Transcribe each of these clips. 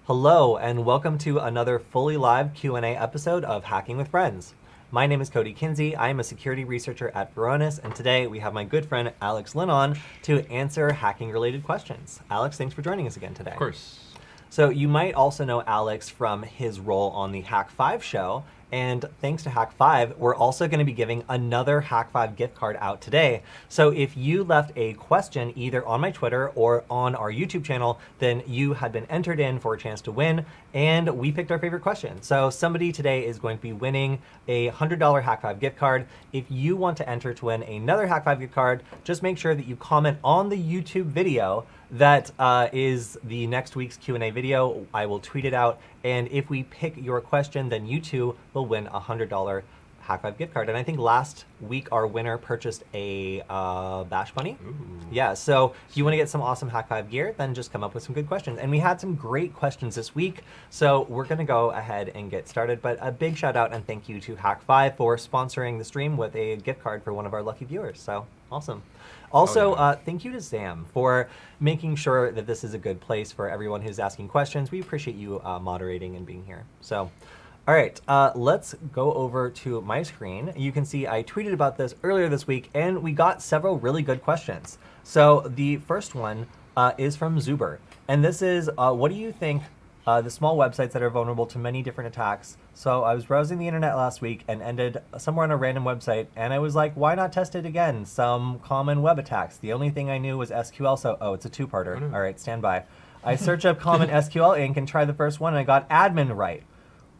Hello, and welcome to another fully live Q&A episode of Hacking with Friends. My name is Cody Kinsey. I am a security researcher at Varonis, and today we have my good friend Alex Lynn on to answer hacking-related questions. Alex, thanks for joining us again today. Of course. So you might also know Alex from his role on the Hack5 show, and thanks to Hack5, we're also going to be giving another Hack5 gift card out today. So if you left a question either on my Twitter or on our YouTube channel, then you had been entered in for a chance to win, and we picked our favorite question. So somebody today is going to be winning a $100 Hack5 gift card. If you want to enter to win another Hack5 gift card, just make sure that you comment on the YouTube video that is the next week's Q&A video. I will tweet it out, and if we pick your question, then you too will win a $100 Hack5 gift card. And I think last week our winner purchased a Bash Bunny. Ooh. Yeah, so if you want to get some awesome Hack5 gear, then just come up with some good questions. And we had some great questions this week, so we're going to go ahead and get started. But a big shout out and thank you to Hack5 for sponsoring the stream with a gift card for one of our lucky viewers. So awesome. Also, thank you to Sam for making sure that this is a good place for everyone who's asking questions. We appreciate you moderating and being here. So, all right, let's go over to my screen. You can see I tweeted about this earlier this week, and we got several really good questions. So the first one is from Zuber, and this is, what do you think the small websites that are vulnerable to many different attacks? So I was browsing the internet last week and ended somewhere on a random website, and I was like, why not test it again? Some common web attacks. The only thing I knew was SQL, so, oh, it's a two-parter. All right, stand by. I search up common SQL Inc. and try the first one, and I got admin right.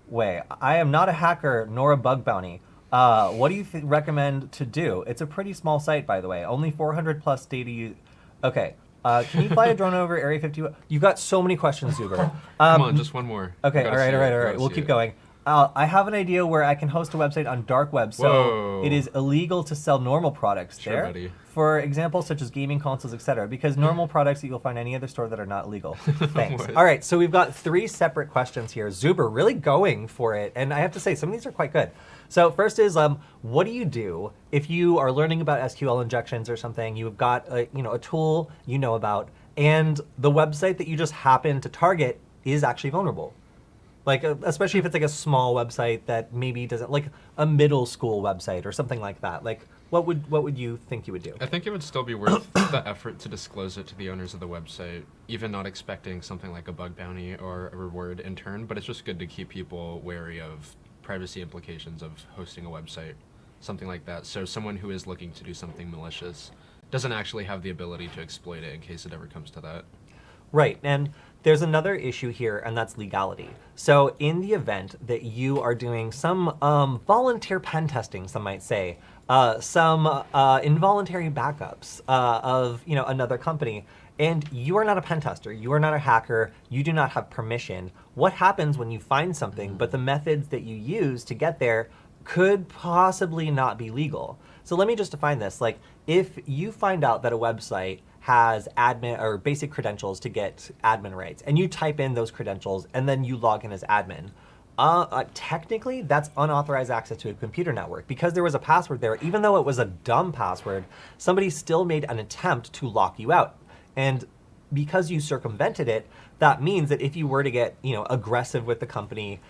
Wait, I am not a hacker nor a bug bounty. What do you recommend to do? It's a pretty small site, by the way. Only 400 plus data use. Okay. Can you fly a drone over Area 51? You've got so many questions, Zuber. Come on, just one more. Okay, all right. We'll keep going. I have an idea where I can host a website on dark web, so Whoa. it is illegal to sell normal products Sure, there. buddy. For example, such as gaming consoles, etc., because normal products that you'll find any other store that are not legal. Thanks. What? All right, so we've got three separate questions here. Zuber really going for it, and I have to say, some of these are quite good. So first is, what do you do if you are learning about SQL injections or something? You've got a tool you know about, and the website that you just happen to target is actually vulnerable. Like, especially if it's like a small website that maybe doesn't, like a middle school website or something like that. Like, what would you think you would do? I think it would still be worth the effort to disclose it to the owners of the website, even not expecting something like a bug bounty or a reward in turn, but it's just good to keep people wary of privacy implications of hosting a website, something like that. So someone who is looking to do something malicious doesn't actually have the ability to exploit it in case it ever comes to that. Right, and there's another issue here, and that's legality. So in the event that you are doing some volunteer pen testing, some might say, some involuntary backups of another company, and you are not a pen tester, you are not a hacker, you do not have permission, what happens when you find something, but the methods that you use to get there could possibly not be legal? So let me just define this. Like, if you find out that a website has admin or basic credentials to get admin rights, and you type in those credentials and then you log in as admin, technically that's unauthorized access to a computer network. Because there was a password there, even though it was a dumb password, somebody still made an attempt to lock you out. And because you circumvented it, that means that if you were to get aggressive with the company,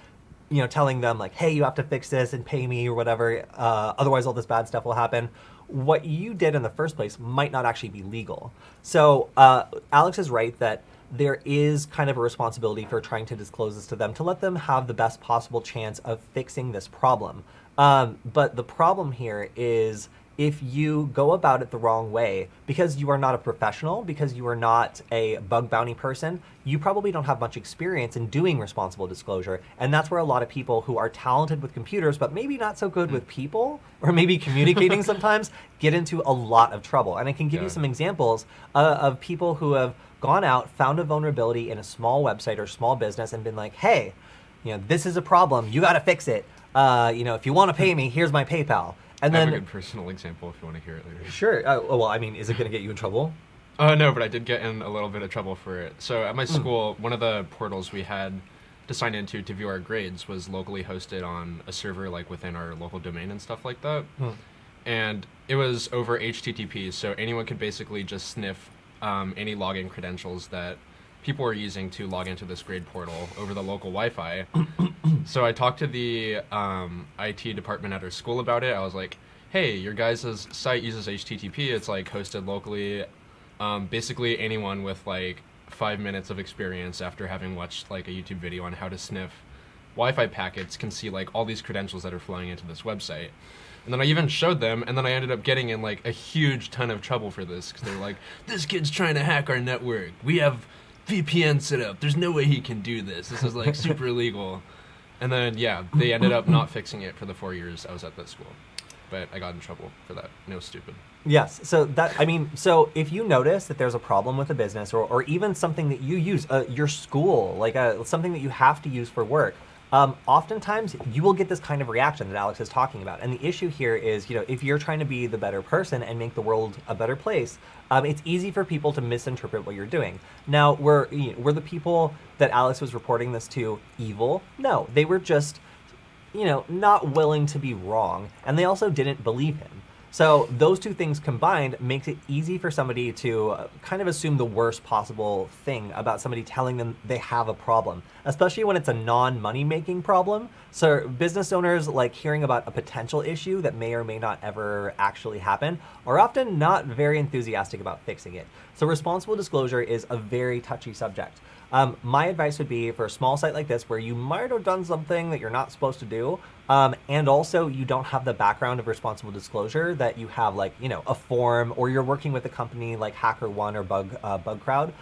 telling them like, hey, you have to fix this and pay me or whatever, otherwise all this bad stuff will happen, what you did in the first place might not actually be legal. So Alex is right that there is kind of a responsibility for trying to disclose this to them to let them have the best possible chance of fixing this problem. But the problem here is if you go about it the wrong way, because you are not a professional, because you are not a bug bounty person, you probably don't have much experience in doing responsible disclosure. And that's where a lot of people who are talented with computers, but maybe not so good with people, or maybe communicating sometimes, get into a lot of trouble. And I can give you some examples of people who have gone out, found a vulnerability in a small website or small business and been like, hey, this is a problem, you gotta fix it. If you wanna pay me, here's my PayPal. And I then, have a good personal example if you want to hear it later. Sure. Well, I mean, is it going to get you in trouble? No, but I did get in a little bit of trouble for it. So at my school, one of the portals we had to sign into to view our grades was locally hosted on a server like within our local domain and stuff like that. And it was over HTTP, so anyone could basically just sniff any login credentials that people were using to log into this grade portal over the local Wi-Fi. So I talked to the IT department at our school about it. I was like, hey, your guys' site uses HTTP. It's like hosted locally. Basically anyone with like 5 minutes of experience after having watched like a YouTube video on how to sniff Wi-Fi packets can see like all these credentials that are flowing into this website. And then I even showed them, and then I ended up getting in like a huge ton of trouble for this because they're like, this kid's trying to hack our network. We have VPN set up. There's no way he can do this. This is like super illegal. And then, yeah, they ended up not fixing it for the 4 years I was at that school. But I got in trouble for that. And it was stupid. Yes. So so if you notice that there's a problem with a business or even something that you use, your school, like something that you have to use for work, oftentimes you will get this kind of reaction that Alex is talking about. And the issue here is, if you're trying to be the better person and make the world a better place, it's easy for people to misinterpret what you're doing. Now, were the people that Alex was reporting this to evil? No, they were just, not willing to be wrong. And they also didn't believe him. So those two things combined makes it easy for somebody to kind of assume the worst possible thing about somebody telling them they have a problem, especially when it's a non-money making problem. So business owners, like hearing about a potential issue that may or may not ever actually happen, are often not very enthusiastic about fixing it. So responsible disclosure is a very touchy subject. My advice would be for a small site like this where you might have done something that you're not supposed to do, and also you don't have the background of responsible disclosure that you have, like, a form, or you're working with a company like HackerOne or BugCrowd.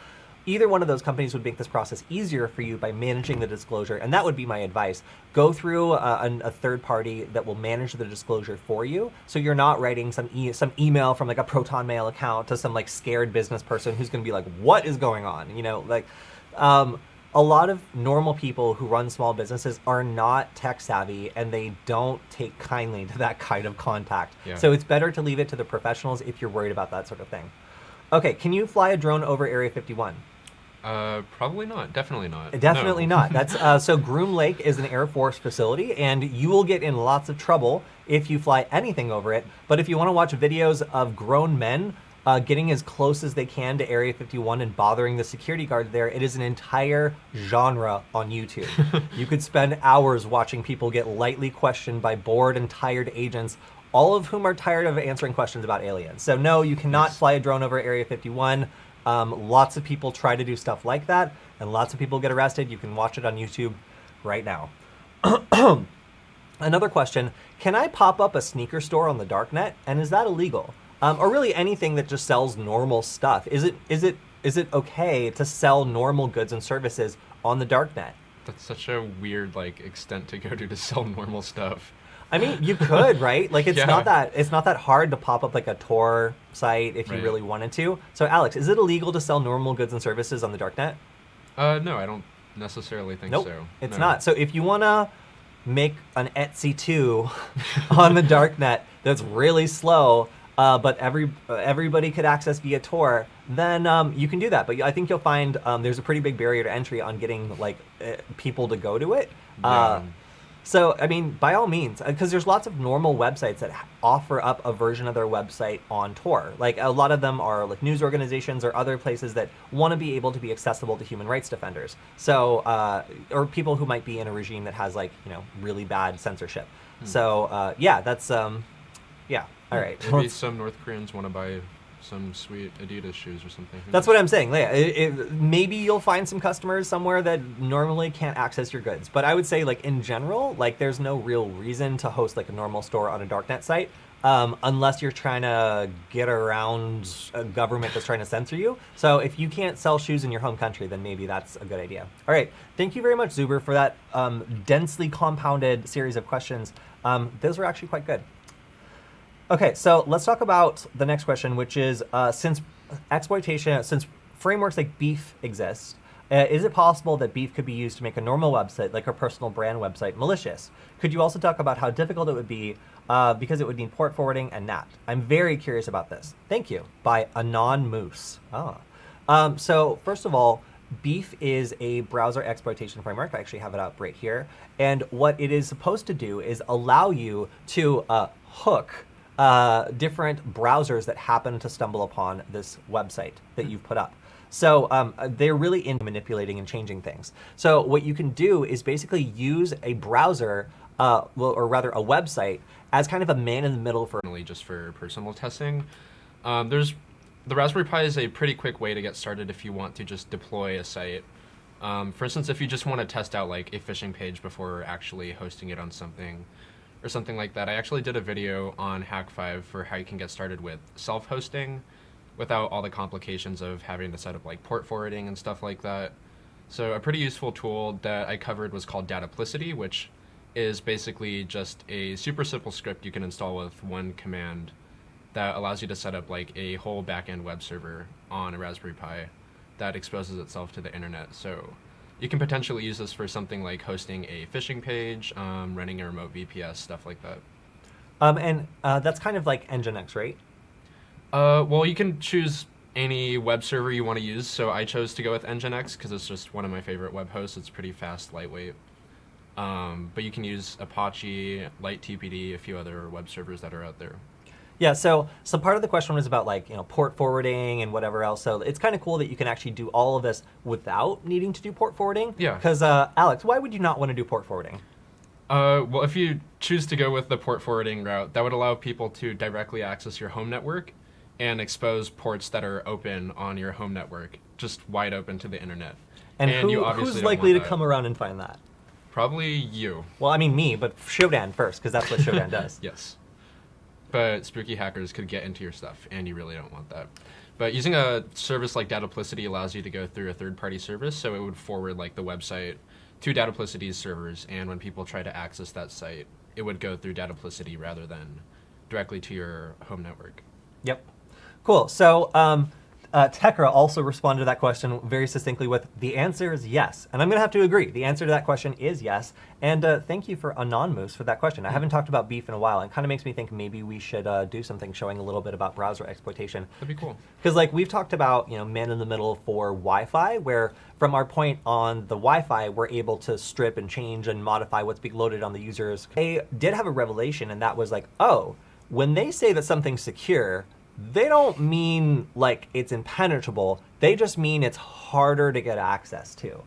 Either one of those companies would make this process easier for you by managing the disclosure, and that would be my advice. Go through a third party that will manage the disclosure for you, so you're not writing some email from like a Proton Mail account to some like scared business person who's going to be like, what is going on? A lot of normal people who run small businesses are not tech savvy, and they don't take kindly to that kind of contact. Yeah. So it's better to leave it to the professionals if you're worried about that sort of thing. Okay, can you fly a drone over Area 51? Probably not. Definitely not. Definitely No. not. That's so Groom Lake is an Air Force facility, and you will get in lots of trouble if you fly anything over it. But if you want to watch videos of grown men getting as close as they can to Area 51 and bothering the security guard there, it is an entire genre on YouTube. You could spend hours watching people get lightly questioned by bored and tired agents, all of whom are tired of answering questions about aliens. So no, you cannot fly a drone over Area 51. Lots of people try to do stuff like that, and lots of people get arrested. You can watch it on YouTube right now. Another question, can I pop up a sneaker store on the darknet, and is that illegal? Or really anything that just sells normal stuff. Is it okay to sell normal goods and services on the darknet? That's such a weird extent to go to sell normal stuff. I mean, you could, right? Like, it's Yeah. not that hard to pop up like a Tor site if you Right. really wanted to. So, Alex, is it illegal to sell normal goods and services on the darknet? No, I don't necessarily think Nope, so. it's No. not. So if you want to make an Etsy 2 on the darknet that's really slow, but everybody could access via Tor, then you can do that. But I think you'll find there's a pretty big barrier to entry on getting people to go to it. Yeah. So, I mean, by all means, because there's lots of normal websites that offer up a version of their website on Tor. Like, a lot of them are like news organizations or other places that want to be able to be accessible to human rights defenders. So, or people who might be in a regime that has really bad censorship. So, yeah, that's, yeah, all right. Maybe some North Koreans want to buy some sweet Adidas shoes or something. Who That's knows? what I'm saying. Maybe you'll find some customers somewhere that normally can't access your goods. But I would say, in general, there's no real reason to host a normal store on a darknet site, unless you're trying to get around a government that's trying to censor you. So if you can't sell shoes in your home country, then maybe that's a good idea. All right. Thank you very much, Zuber, for that densely compounded series of questions. Those were actually quite good. Okay, so let's talk about the next question, which is since frameworks like Beef exist, is it possible that Beef could be used to make a normal website, like a personal brand website, malicious? Could you also talk about how difficult it would be because it would need port forwarding and NAT? I'm very curious about this. Thank you. By Anon Moose. So first of all, Beef is a browser exploitation framework. I actually have it up right here. And what it is supposed to do is allow you to hook different browsers that happen to stumble upon this website that you've put up. So they're really into manipulating and changing things. So what you can do is basically use a browser, or rather a website, as kind of a man in the middle for just for personal testing. There's the Raspberry Pi is a pretty quick way to get started if you want to just deploy a site. For instance, if you just want to test out like a phishing page before actually hosting it on something or something like that. I actually did a video on Hack5 for how you can get started with self-hosting without all the complications of having to set up like port forwarding and stuff like that. So a pretty useful tool that I covered was called Dataplicity, which is basically just a super simple script you can install with one command that allows you to set up like a whole backend web server on a Raspberry Pi that exposes itself to the internet. So you can potentially use this for something like hosting a phishing page, running a remote VPS, stuff like that. And that's kind of like Nginx, right? Well, you can choose any web server you want to use. So I chose to go with Nginx because it's just one of my favorite web hosts. It's pretty fast, lightweight. But you can use Apache, LightTPD, a few other web servers that are out there. Yeah, so part of the question was about like, port forwarding and whatever else. So it's kind of cool that you can actually do all of this without needing to do port forwarding. Yeah. Because Alex, why would you not want to do port forwarding? Well, if you choose to go with the port forwarding route, that would allow people to directly access your home network and expose ports that are open on your home network, just wide open to the internet. And you obviously who's don't likely to want that. come around and find that? Probably you. Well, I mean me, but Shodan first, because that's what Shodan does. Yes. But spooky hackers could get into your stuff, and you really don't want that. But using a service like Dataplicity allows you to go through a third-party service, so it would forward like the website to Dataplicity's servers, and when people try to access that site, it would go through Dataplicity rather than directly to your home network. Yep. Cool. So Tekra also responded to that question very succinctly with, the answer is yes. And I'm going to have to agree. The answer to that question is yes. And thank you for Anonymous for that question. I haven't talked about beef in a while. It kind of makes me think maybe we should do something showing a little bit about browser exploitation. That'd be cool. Because like we've talked about, man in the middle for Wi-Fi, where from our point on the Wi-Fi, we're able to strip and change and modify what's being loaded on the users. They did have a revelation, and that was like, oh, when they say that something's secure, they don't mean like it's impenetrable. They just mean it's harder to get access to.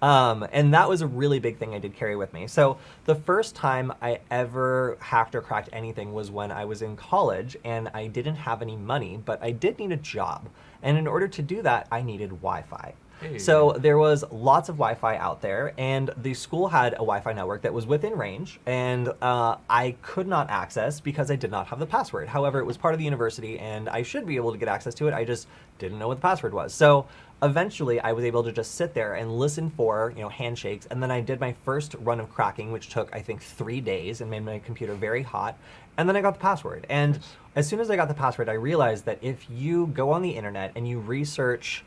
And that was a really big thing I did carry with me. So the first time I ever hacked or cracked anything was when I was in college, and I didn't have any money, but I did need a job. And in order to do that, I needed Wi-Fi. Hey. So there was lots of Wi-Fi out there, and the school had a Wi-Fi network that was within range, and I could not access because I did not have the password. However, it was part of the university, and I should be able to get access to it. I just didn't know what the password was. So eventually, I was able to just sit there and listen for handshakes, and then I did my first run of cracking, which took, I think, 3 days and made my computer very hot, and then I got the password. And as soon as I got the password, I realized that if you go on the internet and you research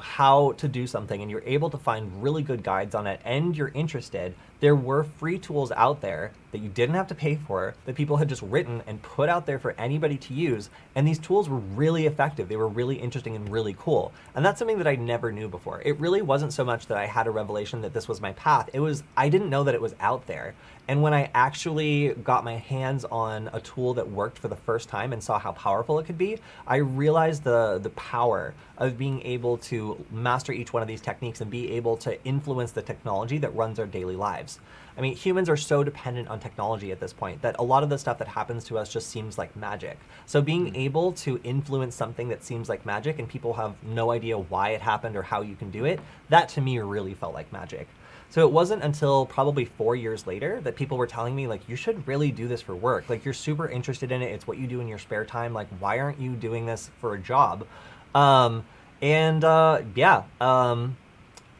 how to do something, and you're able to find really good guides on it, and you're interested, there were free tools out there that you didn't have to pay for, that people had just written and put out there for anybody to use, and these tools were really effective. They were really interesting and really cool. And that's something that I never knew before. It really wasn't so much that I had a revelation that this was my path. It was, I didn't know that it was out there. And when I actually got my hands on a tool that worked for the first time and saw how powerful it could be, I realized the power of being able to master each one of these techniques and be able to influence the technology that runs our daily lives. I mean, humans are so dependent on technology at this point that a lot of the stuff that happens to us just seems like magic. So being able to influence something that seems like magic and people have no idea why it happened or how you can do it, that to me really felt like magic. So it wasn't until probably 4 years later that people were telling me, like, you should really do this for work. Like, you're super interested in it. It's what you do in your spare time. Like, why aren't you doing this for a job?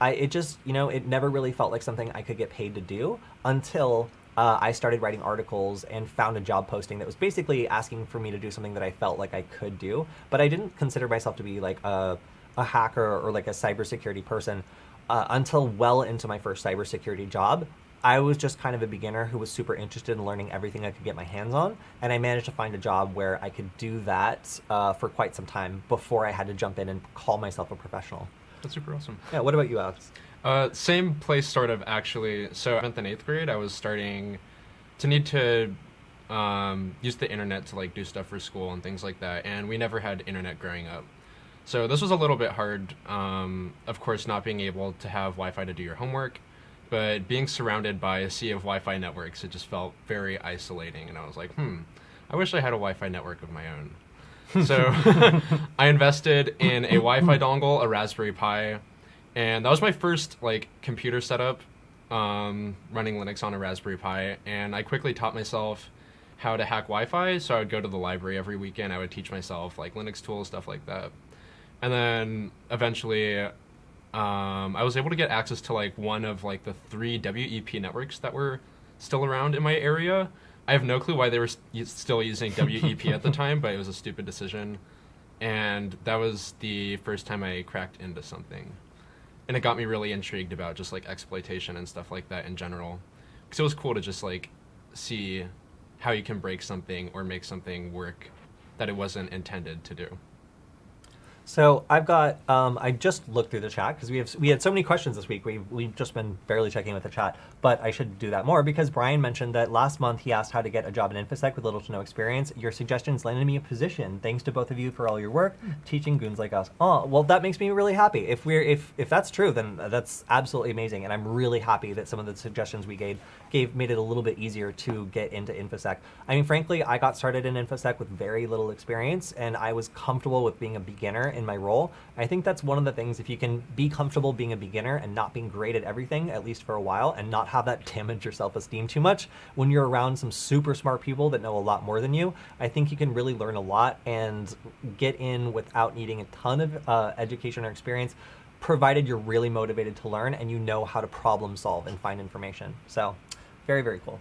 It just, it never really felt like something I could get paid to do until I started writing articles and found a job posting that was basically asking for me to do something that I felt like I could do. But I didn't consider myself to be like a hacker or like a cybersecurity person until well into my first cybersecurity job. I was just kind of a beginner who was super interested in learning everything I could get my hands on, and I managed to find a job where I could do that for quite some time before I had to jump in and call myself a professional. That's super awesome. Yeah, what about you, Alex? Same place, sort of, actually. So in 8th grade, I was starting to need to use the internet to like do stuff for school and things like that, and we never had internet growing up. So this was a little bit hard, of course, not being able to have Wi-Fi to do your homework, but being surrounded by a sea of Wi-Fi networks, it just felt very isolating. And I was like, I wish I had a Wi-Fi network of my own. So I invested in a Wi-Fi dongle, a Raspberry Pi, and that was my first like computer setup, running Linux on a Raspberry Pi. And I quickly taught myself how to hack Wi-Fi. So I would go to the library every weekend. I would teach myself like Linux tools, stuff like that. And then eventually, I was able to get access to like one of like the 3 WEP networks that were still around in my area. I have no clue why they were still using WEP at the time, but it was a stupid decision. And that was the first time I cracked into something. And it got me really intrigued about just like exploitation and stuff like that in general. Because it was cool to just like see how you can break something or make something work that it wasn't intended to do. So I've got, I just looked through the chat because we had so many questions this week. We've just been barely checking with the chat, but I should do that more because Brian mentioned that last month he asked how to get a job in InfoSec with little to no experience. Your suggestions landed me a position. Thanks to both of you for all your work teaching goons like us. Oh, well, that makes me really happy. If that's true, then that's absolutely amazing, and I'm really happy that some of the suggestions we gave made it a little bit easier to get into InfoSec. I mean, frankly, I got started in InfoSec with very little experience, and I was comfortable with being a beginner in my role. I think that's one of the things, if you can be comfortable being a beginner and not being great at everything, at least for a while, and not have that damage your self-esteem too much, when you're around some super smart people that know a lot more than you, I think you can really learn a lot and get in without needing a ton of education or experience, provided you're really motivated to learn and you know how to problem solve and find information. So very, very cool.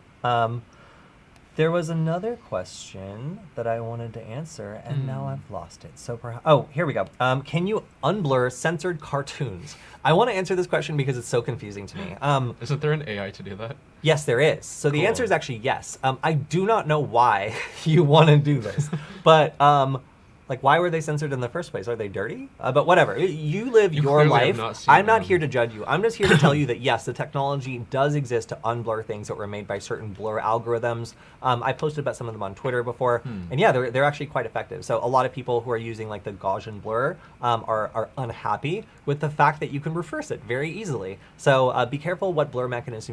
There was another question that I wanted to answer, and now I've lost it. So perhaps, oh, here we go. Can you unblur censored cartoons? I want to answer this question because it's so confusing to me. Isn't there an AI to do that? Yes, there is. So the answer is actually yes. I do not know why you want to do this, but like, why were they censored in the first place? Are they dirty? But whatever. You live your life. I'm not here to judge you. I'm just here to tell you that, yes, the technology does exist to unblur things that were made by certain blur algorithms. I posted about some of them on Twitter before. And yeah, they're actually quite effective. So a lot of people who are using like the Gaussian blur are unhappy with the fact that you can reverse it very easily. So be careful what blur mechanisms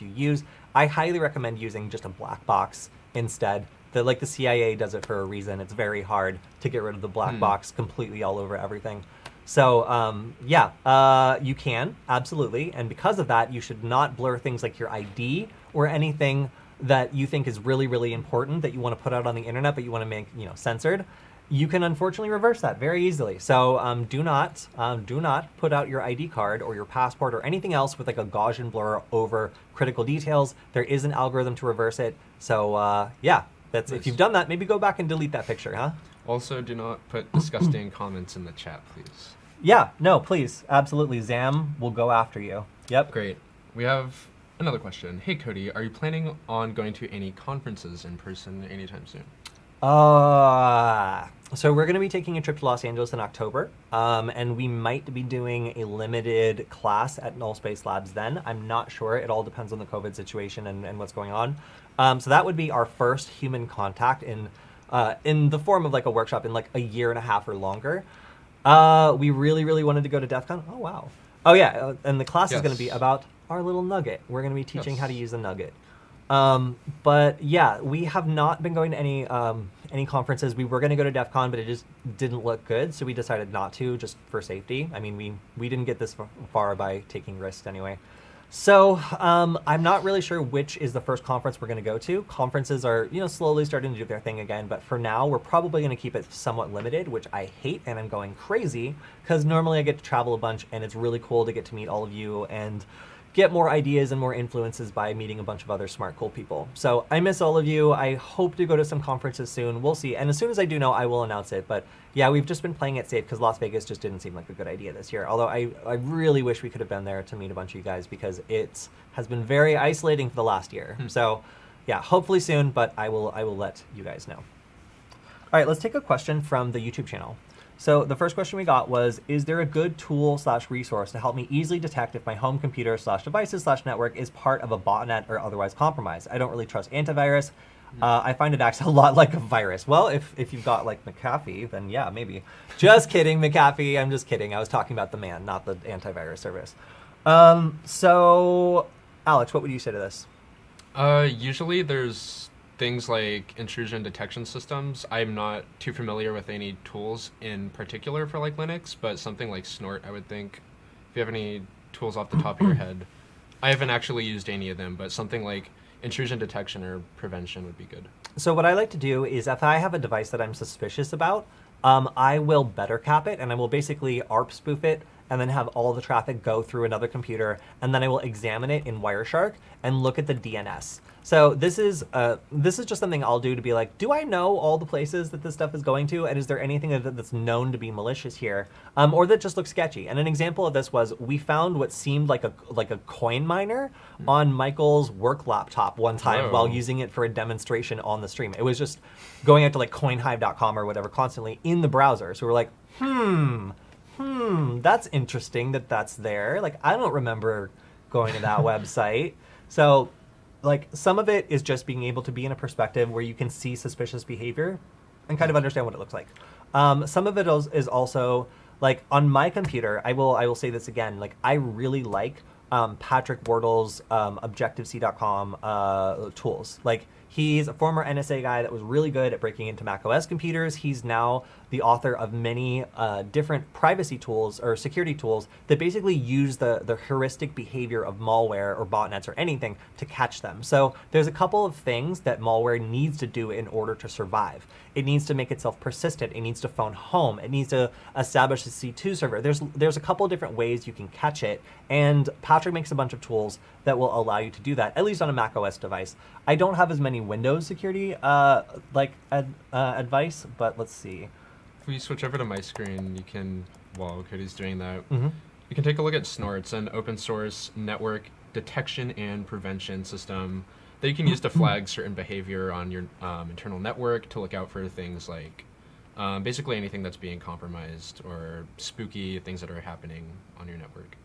you use. I highly recommend using just a black box instead. Like the CIA does it for a reason. It's very hard to get rid of the black box completely all over everything. So yeah, you can, absolutely. And because of that, you should not blur things like your ID or anything that you think is really, really important that you want to put out on the internet, but you want to make, censored. You can unfortunately reverse that very easily. So do not put out your ID card or your passport or anything else with like a Gaussian blur over critical details. There is an algorithm to reverse it. So yeah. That's nice. If you've done that, maybe go back and delete that picture, huh? Also, do not put disgusting comments in the chat, please. Yeah, no, please. Absolutely. Zam will go after you. Yep. Great. We have another question. Hey, Cody, are you planning on going to any conferences in person anytime soon? So we're going to be taking a trip to Los Angeles in October, and we might be doing a limited class at Null Space Labs then. I'm not sure. It all depends on the COVID situation and what's going on. So that would be our first human contact in the form of like a workshop in like a year and a half or longer. We really, really wanted to go to DEF CON. Oh, wow. Oh, yeah. And the class is going to be about our little nugget. We're going to be teaching how to use the nugget. But yeah, we have not been going to any conferences. We were going to go to DEF CON, but it just didn't look good. So we decided not to, just for safety. I mean, we didn't get this far by taking risks anyway. So I'm not really sure which is the first conference we're going to go to. Conferences are, slowly starting to do their thing again. But for now, we're probably going to keep it somewhat limited, which I hate, and I'm going crazy because normally I get to travel a bunch, and it's really cool to get to meet all of you and get more ideas and more influences by meeting a bunch of other smart, cool people. So I miss all of you. I hope to go to some conferences soon. We'll see. And as soon as I do know, I will announce it. But yeah, we've just been playing it safe because Las Vegas just didn't seem like a good idea this year. Although I really wish we could have been there to meet a bunch of you guys because it has been very isolating for the last year. So yeah, hopefully soon, but I will let you guys know. All right, let's take a question from the YouTube channel. So the first question we got was, is there a good tool/resource to help me easily detect if my home computer/devices/network is part of a botnet or otherwise compromised? I don't really trust antivirus. I find it acts a lot like a virus. Well, if you've got like McAfee, then yeah, maybe. Just kidding, McAfee. I'm just kidding. I was talking about the man, not the antivirus service. So, Alex, what would you say to this? Usually there's things like intrusion detection systems. I'm not too familiar with any tools in particular for like Linux, but something like Snort, I would think. If you have any tools off the top of your head. I haven't actually used any of them, but something like intrusion detection or prevention would be good. So what I like to do is if I have a device that I'm suspicious about, I will better cap it, and I will basically ARP spoof it, and then have all the traffic go through another computer, and then I will examine it in Wireshark and look at the DNS. So this is just something I'll do to be like, do I know all the places that this stuff is going to, and is there anything that's known to be malicious here, or that just looks sketchy? And an example of this was we found what seemed like a coin miner on Michael's work laptop one time while using it for a demonstration on the stream. It was just going out to like coinhive.com or whatever constantly in the browser. So we're like, that's interesting that's there. Like, I don't remember going to that website. So, like, some of it is just being able to be in a perspective where you can see suspicious behavior and kind of understand what it looks like. Some of it is also, like, on my computer, I will say this again, like, I really like Patrick Wardle's Objective-C.com tools. Like, he's a former NSA guy that was really good at breaking into macOS computers. He's now the author of many different privacy tools or security tools that basically use the heuristic behavior of malware or botnets or anything to catch them. So there's a couple of things that malware needs to do in order to survive. It needs to make itself persistent. It needs to phone home. It needs to establish a C2 server. There's a couple different ways you can catch it, and Patrick makes a bunch of tools that will allow you to do that, at least on a macOS device. I don't have as many Windows security advice, but let's see. If we switch over to my screen, you can, while Cody's doing that, you can take a look at Snort. It's an open source network detection and prevention system that you can use to flag certain behavior on your internal network, to look out for things like basically anything that's being compromised or spooky things that are happening on your network.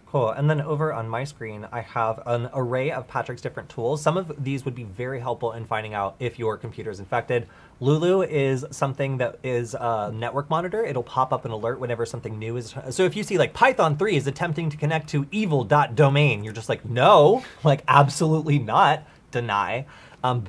Cool. And then over on my screen, I have an array of Patrick's different tools. Some of these would be very helpful in finding out if your computer is infected. Lulu is something that is a network monitor. It'll pop up an alert whenever something new is. So if you see like Python 3 is attempting to connect to evil.domain, you're just like, no, like absolutely not, deny.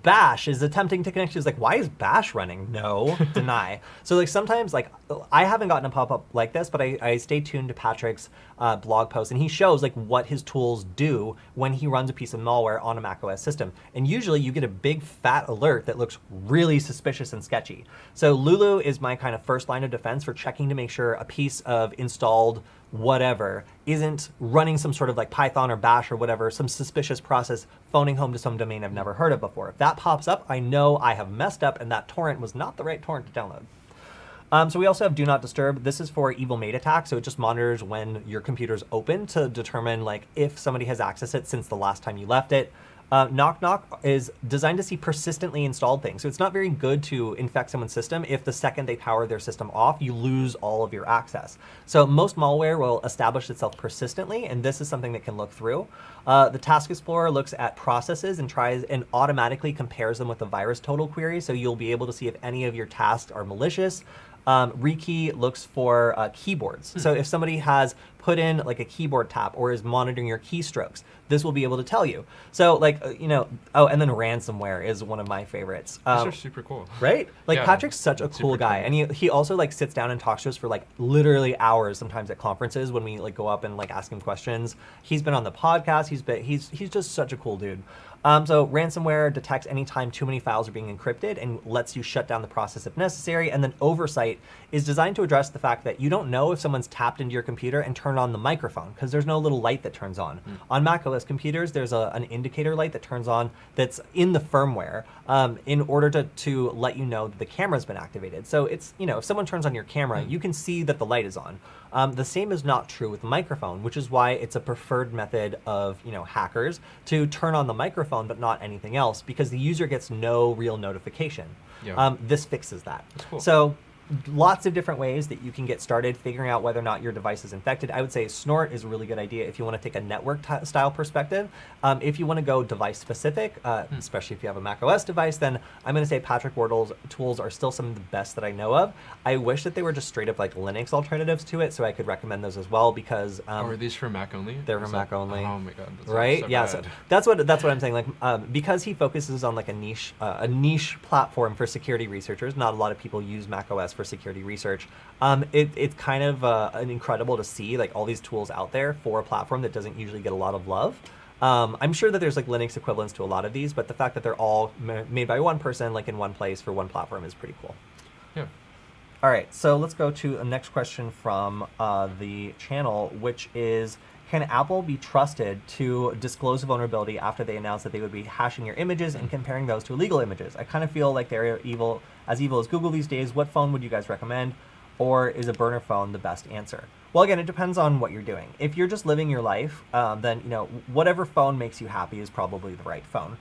Bash is attempting to connect to, is like, why is Bash running? No, deny. So like sometimes, like, I haven't gotten a pop-up like this, but I stay tuned to Patrick's blog post, and he shows like what his tools do when he runs a piece of malware on a macOS system. And usually you get a big fat alert that looks really suspicious and sketchy. So Lulu is my kind of first line of defense for checking to make sure a piece of installed whatever isn't running some sort of like Python or Bash or whatever, some suspicious process phoning home to some domain I've never heard of before. If that pops up, I know I have messed up and that torrent was not the right torrent to download. So we also have Do Not Disturb. This is for evil maid attack, so it just monitors when your computer's open to determine like if somebody has accessed it since the last time you left it. Knock Knock is designed to see persistently installed things. So it's not very good to infect someone's system if the second they power their system off, you lose all of your access. So most malware will establish itself persistently, and this is something that can look through. The Task Explorer looks at processes and tries and automatically compares them with the virus total query, so you'll be able to see if any of your tasks are malicious. Rekey looks for keyboards. So if somebody has put in like a keyboard tap or is monitoring your keystrokes, this will be able to tell you. So like, and then ransomware is one of my favorites. These are super cool. Right? Like Yeah, Patrick's such a cool guy. cool. And he also like sits down and talks to us for like literally hours sometimes at conferences when we like go up and like ask him questions. He's been on the podcast. He's just such a cool dude. So ransomware detects anytime too many files are being encrypted and lets you shut down the process if necessary. And then oversight is designed to address the fact that you don't know if someone's tapped into your computer and turned on the microphone because there's no little light that turns on. On macOS computers, there's an indicator light that turns on that's in the firmware in order to let you know that the camera's been activated. So it's, if someone turns on your camera, you can see that the light is on. The same is not true with the microphone, which is why it's a preferred method of hackers to turn on the microphone but not anything else, because the user gets no real notification. Yeah. This fixes that. That's cool. So lots of different ways that you can get started figuring out whether or not your device is infected. I would say Snort is a really good idea if you want to take a network style perspective. If you want to go device specific, especially if you have a Mac OS device, then I'm going to say Patrick Wardle's tools are still some of the best that I know of. I wish that they were just straight up like Linux alternatives to it, so I could recommend those as well, because are these for Mac only? They're for Mac only. Oh my god, that's right? so Yeah, bad. so that's what I'm saying. Like, because he focuses on like a niche platform for security researchers. Not a lot of people use Mac OS for security research. It's kind of incredible to see like all these tools out there for a platform that doesn't usually get a lot of love. I'm sure that there's like Linux equivalents to a lot of these, but the fact that they're all made by one person, like in one place for one platform, is pretty cool. Yeah. All right, so let's go to a next question from the channel, which is, can Apple be trusted to disclose a vulnerability after they announce that they would be hashing your images and comparing those to illegal images? I kind of feel like they're evil as Google these days. What phone would you guys recommend? Or is a burner phone the best answer? Well, again, it depends on what you're doing. If you're just living your life, then whatever phone makes you happy is probably the right phone.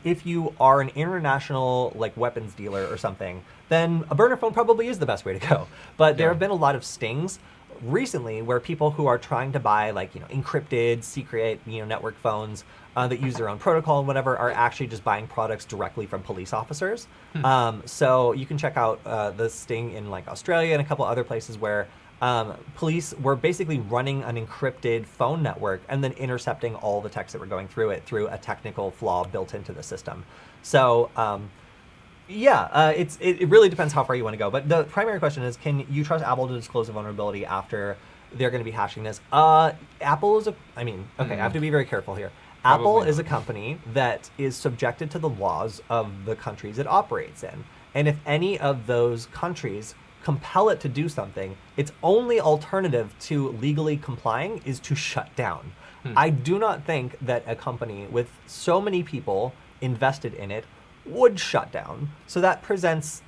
If you are an international like weapons dealer or something, then a burner phone probably is the best way to go. But there have been a lot of stings recently where people who are trying to buy like encrypted secret network phones that use their own protocol and whatever are actually just buying products directly from police officers. So you can check out the sting in like Australia and a couple other places where police were basically running an encrypted phone network and then intercepting all the texts that were going through it through a technical flaw built into the system. So it really depends how far you want to go. But the primary question is, can you trust Apple to disclose a vulnerability after they're going to be hashing this? Apple is I have to be very careful here. Apple is a company that is subjected to the laws of the countries it operates in. And if any of those countries compel it to do something, its only alternative to legally complying is to shut down. I do not think that a company with so many people invested in it would shut down. So that presents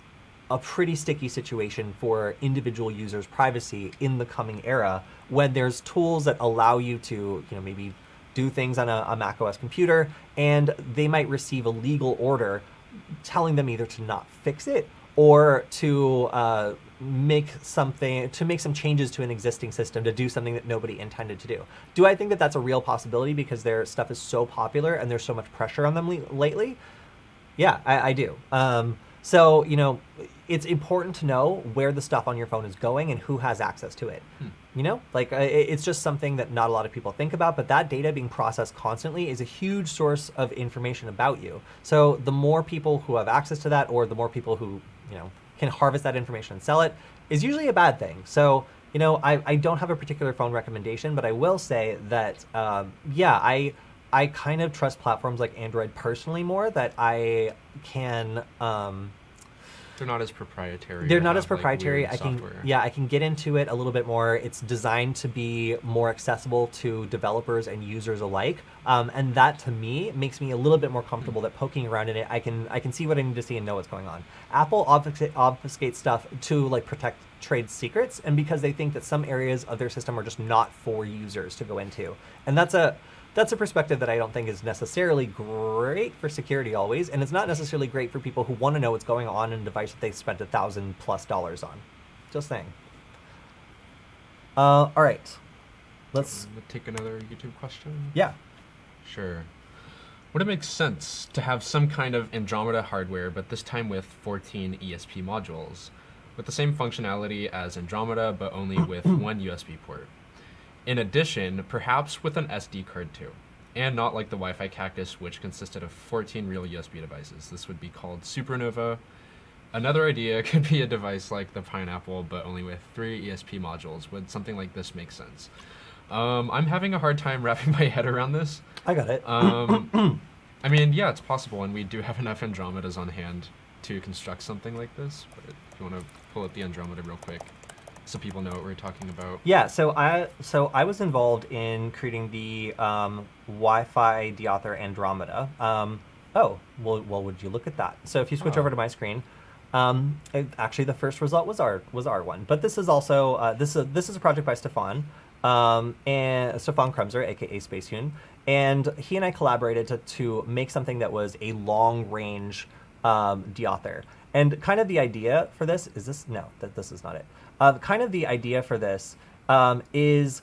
a pretty sticky situation for individual users' privacy in the coming era, when there's tools that allow you to, maybe do things on a Mac OS computer, and they might receive a legal order telling them either to not fix it or to make some changes to an existing system to do something that nobody intended to do. Do I think that that's a real possibility because their stuff is so popular and there's so much pressure on them lately? Yeah, I do. So, it's important to know where the stuff on your phone is going and who has access to it. It's just something that not a lot of people think about, but that data being processed constantly is a huge source of information about you. So the more people who have access to that, or the more people who, can harvest that information and sell it, is usually a bad thing. So, I don't have a particular phone recommendation, but I will say that, I kind of trust platforms like Android personally more, that I can... they're not as proprietary. They're not as proprietary. Like, I can get into it a little bit more. It's designed to be more accessible to developers and users alike, and that to me makes me a little bit more comfortable that poking around in it, I can see what I need to see and know what's going on. Apple obfuscates stuff to like protect trade secrets, and because they think that some areas of their system are just not for users to go into, and that's a perspective that I don't think is necessarily great for security always, and it's not necessarily great for people who want to know what's going on in a device that they spent $1,000+ on. Just saying. All right. Let's take another YouTube question. Yeah. Sure. Would it make sense to have some kind of Andromeda hardware, but this time with 14 ESP modules, with the same functionality as Andromeda, but only with one USB port? In addition, perhaps with an SD card too, and not like the Wi-Fi Cactus, which consisted of 14 real USB devices. This would be called Supernova. Another idea could be a device like the Pineapple, but only with 3 ESP modules. Would something like this make sense? I'm having a hard time wrapping my head around this. I got it. Yeah, it's possible, and we do have enough Andromedas on hand to construct something like this. But if you want to pull up the Andromeda real quick, so people know what we're talking about. Yeah, so I was involved in creating the Wi-Fi deauthor Andromeda. Would you look at that? So if you switch over to my screen, actually the first result was our one. But this is also this is a project by Stefan and Stefan Kremser, aka Spacehune, and he and I collaborated to make something that was a long range deauthor. And kind of the idea for this is this. No, this is not it. Kind of the idea for this is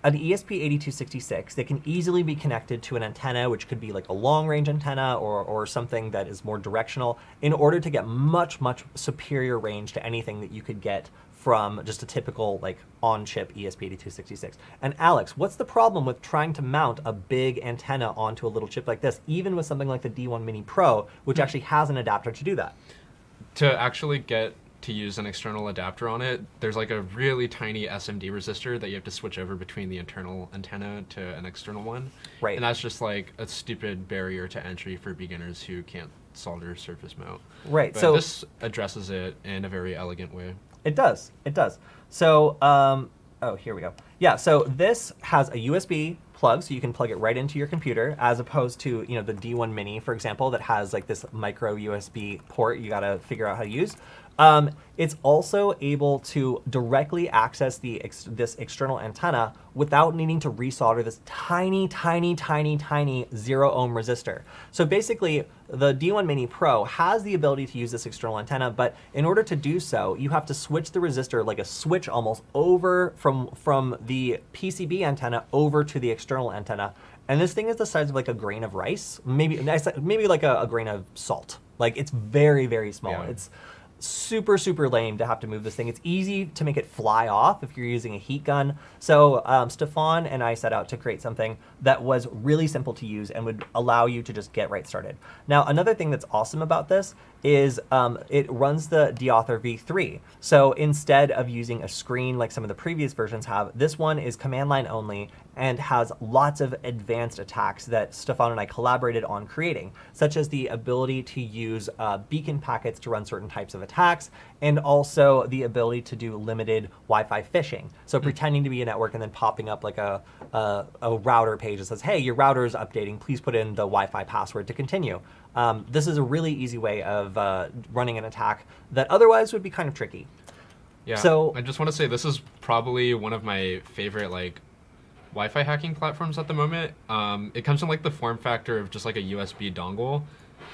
an ESP8266 that can easily be connected to an antenna, which could be like a long-range antenna or something that is more directional, in order to get much, much superior range to anything that you could get from just a typical like on-chip ESP8266. And Alex, what's the problem with trying to mount a big antenna onto a little chip like this, even with something like the D1 Mini Pro, which actually has an adapter to do that? To actually get to use an external adapter on it, there's like a really tiny SMD resistor that you have to switch over between the internal antenna to an external one. Right. And that's just like a stupid barrier to entry for beginners who can't solder surface mount. Right. But so this addresses it in a very elegant way. It does. It does. So, oh, here we go. Yeah, so this has a USB plug, so you can plug it right into your computer, as opposed to, you know, the D1 Mini, for example, that has like this micro USB port you got to figure out how to use. It's also able to directly access this external antenna without needing to resolder this tiny, tiny, tiny, tiny 0 ohm resistor. So basically, the D1 Mini Pro has the ability to use this external antenna, but in order to do so, you have to switch the resistor like a switch almost over from the PCB antenna over to the external antenna. And this thing is the size of like a grain of rice, maybe like a grain of salt. Like it's very, very small. Yeah. It's super, super lame to have to move this thing. It's easy to make it fly off if you're using a heat gun. So Stefan and I set out to create something that was really simple to use and would allow you to just get right started. Now, another thing that's awesome about this is it runs the deauthor v3. So instead of using a screen like some of the previous versions have, this one is command line only and has lots of advanced attacks that Stefan and I collaborated on creating, such as the ability to use beacon packets to run certain types of attacks, and also the ability to do limited Wi-Fi phishing. So pretending to be a network and then popping up like a router page that says, hey, your router is updating, please put in the Wi-Fi password to continue. This is a really easy way of running an attack that otherwise would be kind of tricky. Yeah, so I just want to say this is probably one of my favorite like Wi-Fi hacking platforms at the moment. It comes in like the form factor of just like a USB dongle,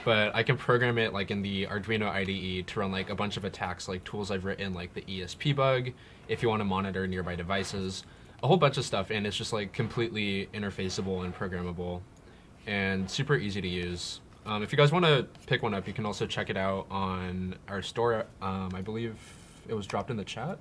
but I can program it like in the Arduino IDE to run like a bunch of attacks, like tools I've written, like the ESP bug, if you want to monitor nearby devices, a whole bunch of stuff, and it's just like completely interfaceable and programmable and super easy to use. If you guys want to pick one up, you can also check it out on our store. I believe it was dropped in the chat.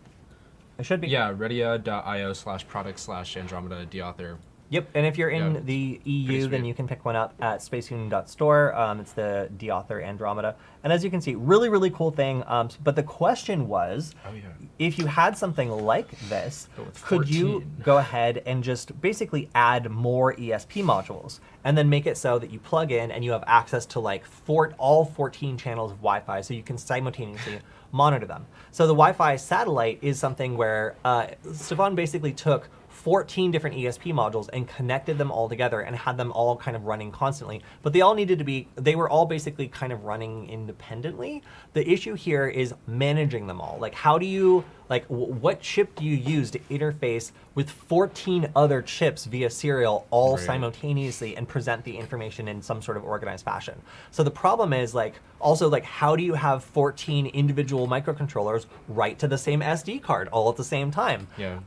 it should be. Yeah, redia.io/product/Andromeda deauthor. Yep, and if you're in Yeah, the pretty EU, then sweet. you can pick one up at spaceunion.store. It's the deauthor Andromeda. And as you can see, really, really cool thing. But the question was, Oh yeah. if you had something like this, But with could you 14. go ahead and just basically add more ESP modules and then make it so that you plug in and you have access to like all 14 channels of Wi-Fi, so you can simultaneously monitor them. So the Wi-Fi satellite is something where Stefan basically took 14 different ESP modules and connected them all together and had them all kind of running constantly. But they all needed to be, they were all basically kind of running independently. The issue here is managing them all. Like how do you, like what chip do you use to interface with 14 other chips via serial all Right. simultaneously and present the information in some sort of organized fashion? So the problem is like, also like how do you have 14 individual microcontrollers write to the same SD card all at the same time? Yeah.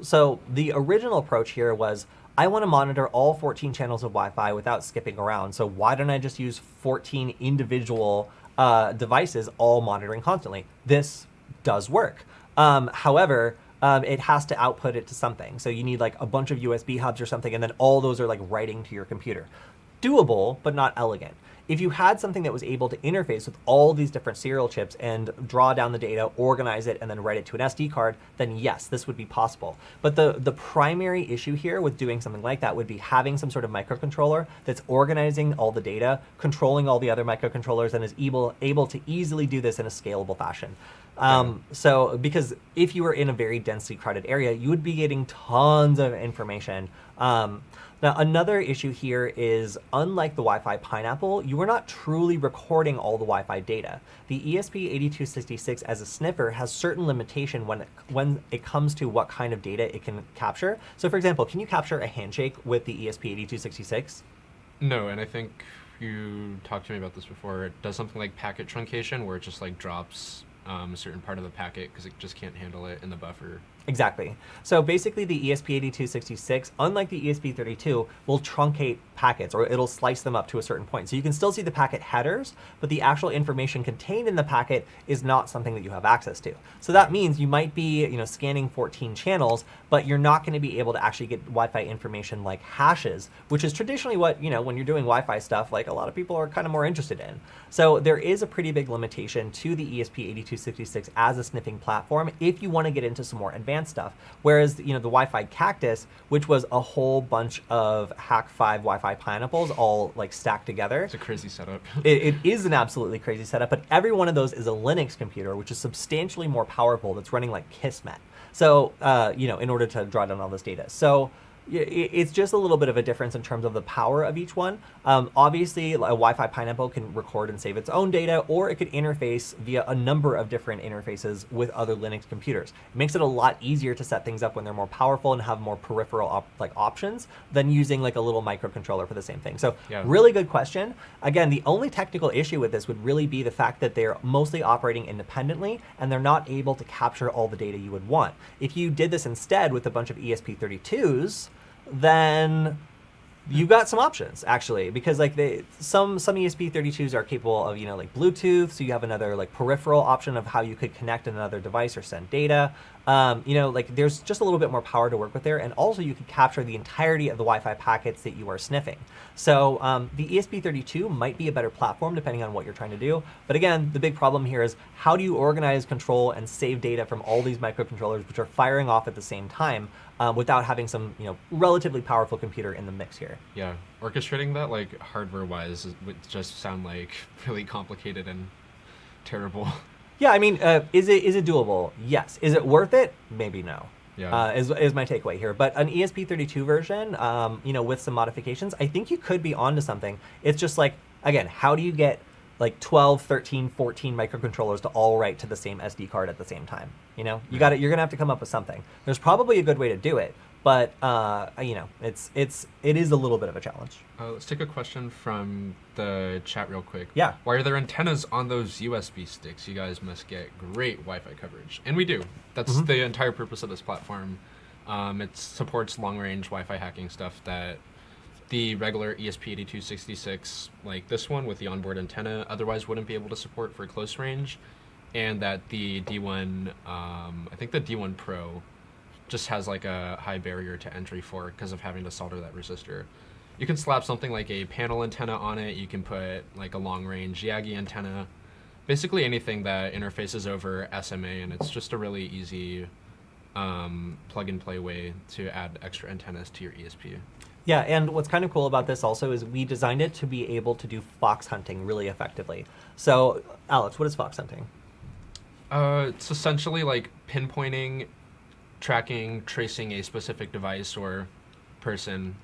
So the original approach here was, I want to monitor all 14 channels of Wi-Fi without skipping around. So why don't I just use 14 individual devices all monitoring constantly? This does work. However, it has to output it to something. So you need like a bunch of USB hubs or something, and then all those are like writing to your computer. Doable, but not elegant. If you had something that was able to interface with all these different serial chips and draw down the data, organize it, and then write it to an SD card, then yes, this would be possible. But the primary issue here with doing something like that would be having some sort of microcontroller that's organizing all the data, controlling all the other microcontrollers, and is able to easily do this in a scalable fashion. So because if you were in a very densely crowded area, you would be getting tons of information. Now, another issue here is, unlike the Wi-Fi Pineapple, you are not truly recording all the Wi-Fi data. The ESP8266 as a sniffer has certain limitation when it comes to what kind of data it can capture. So for example, can you capture a handshake with the ESP8266? No, and I think you talked to me about this before, it does something like packet truncation, where it just like drops a certain part of the packet because it just can't handle it in the buffer. Exactly. So basically the ESP8266, unlike the ESP32, will truncate packets, or it'll slice them up to a certain point. So you can still see the packet headers, but the actual information contained in the packet is not something that you have access to. So that means you might be, scanning 14 channels, but you're not going to be able to actually get Wi-Fi information like hashes, which is traditionally what, when you're doing Wi-Fi stuff, like a lot of people are kind of more interested in. So there is a pretty big limitation to the ESP8266 as a sniffing platform if you want to get into some more advanced stuff. Whereas, the Wi-Fi Cactus, which was a whole bunch of Hack5 Wi-Fi pineapples all like stacked together. It's a crazy setup. It is an absolutely crazy setup, but every one of those is a Linux computer, which is substantially more powerful, that's running like Kismet. So, in order to draw down all this data. So it's just a little bit of a difference in terms of the power of each one. Obviously, a Wi-Fi Pineapple can record and save its own data, or it could interface via a number of different interfaces with other Linux computers. It makes it a lot easier to set things up when they're more powerful and have more peripheral options than using like a little microcontroller for the same thing. So really good question. Again, the only technical issue with this would really be the fact that they're mostly operating independently and they're not able to capture all the data you would want. If you did this instead with a bunch of ESP32s, then you got some options actually, because like some ESP32s are capable of like Bluetooth, so you have another like peripheral option of how you could connect another device or send data. Like there's just a little bit more power to work with there, and also you can capture the entirety of the Wi-Fi packets that you are sniffing. So the ESP32 might be a better platform depending on what you're trying to do. But again, the big problem here is how do you organize, control, and save data from all these microcontrollers which are firing off at the same time without having some relatively powerful computer in the mix here. Yeah, orchestrating that like hardware-wise would just sound like really complicated and terrible. Yeah, I mean, is it doable? Yes. Is it worth it? Maybe no. Yeah. Is my takeaway here. But an ESP32 version, with some modifications, I think you could be onto something. It's just like, again, how do you get like 12, 13, 14 microcontrollers to all write to the same SD card at the same time? You're gonna have to come up with something. There's probably a good way to do it, but it is a little bit of a challenge. Let's take a question from the chat real quick. Yeah. Why are there antennas on those USB sticks? You guys must get great Wi-Fi coverage. And we do. That's the entire purpose of this platform. It supports long-range Wi-Fi hacking stuff that the regular ESP8266, like this one with the onboard antenna, otherwise wouldn't be able to support for close range. And that the D1, I think the D1 Pro just has like a high barrier to entry for it because of having to solder that resistor. You can slap something like a panel antenna on it. You can put like a long-range Yagi antenna, basically anything that interfaces over SMA, and it's just a really easy plug-and-play way to add extra antennas to your ESP. Yeah, and what's kind of cool about this also is we designed it to be able to do fox hunting really effectively. So, Alex, what is fox hunting? It's essentially like pinpointing, tracking, tracing a specific device or person.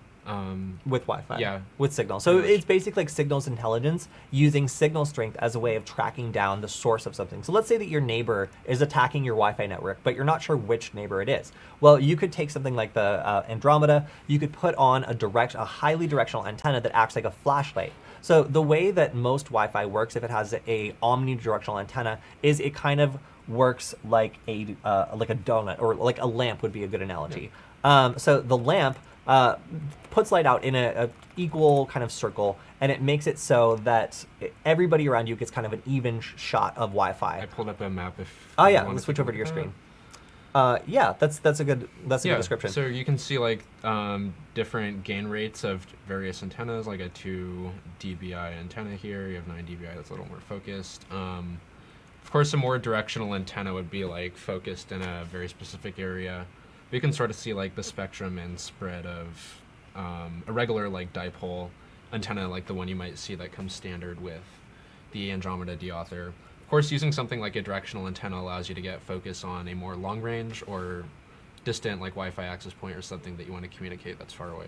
With Wi-Fi. Yeah. With signal. So it's basically like signals intelligence using signal strength as a way of tracking down the source of something. So let's say that your neighbor is attacking your Wi-Fi network, but you're not sure which neighbor it is. Well, you could take something like the Andromeda, you could put on a highly directional antenna that acts like a flashlight. So the way that most Wi-Fi works, if it has a omnidirectional antenna, is it kind of works like a donut, or like a lamp would be a good analogy. So the lamp puts light out in a equal kind of circle, and it makes it so that everybody around you gets kind of an even shot of Wi-Fi. I pulled up a map if Oh yeah, let's switch over to your screen. Yeah, that's a good description. So you can see like different gain rates of various antennas, like a 2 dBi antenna here. You have 9 dBi, that's a little more focused. Of course, a more directional antenna would be like focused in a very specific area. You can sort of see like the spectrum and spread of a regular like dipole antenna, like the one you might see that comes standard with the Andromeda D-Author. Of course, using something like a directional antenna allows you to get focus on a more long range or distant like Wi-Fi access point or something that you want to communicate that's far away.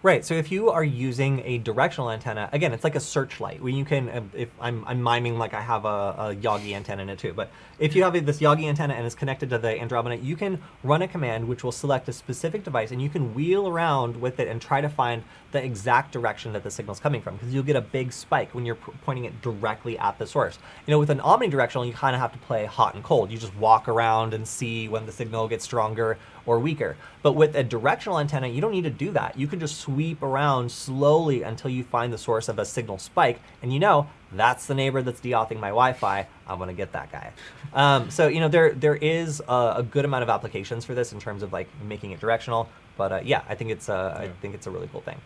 Right. So if you are using a directional antenna, again, it's like a searchlight where you can, if I'm miming like I have a Yagi antenna in it too, but if you have this Yagi antenna and it's connected to the Andromeda, you can run a command which will select a specific device and you can wheel around with it and try to find the exact direction that the signal's coming from, because you'll get a big spike when you're pointing it directly at the source. You know, with an omnidirectional, you kind of have to play hot and cold. You just walk around and see when the signal gets stronger or weaker. But with a directional antenna, you don't need to do that. You can just sweep around slowly until you find the source of a signal spike, and you know, that's the neighbor that's deauthing my Wi-Fi. I'm gonna get that guy. So you know, there is a good amount of applications for this in terms of like making it directional. But yeah, I think it's I think it's a really cool thing.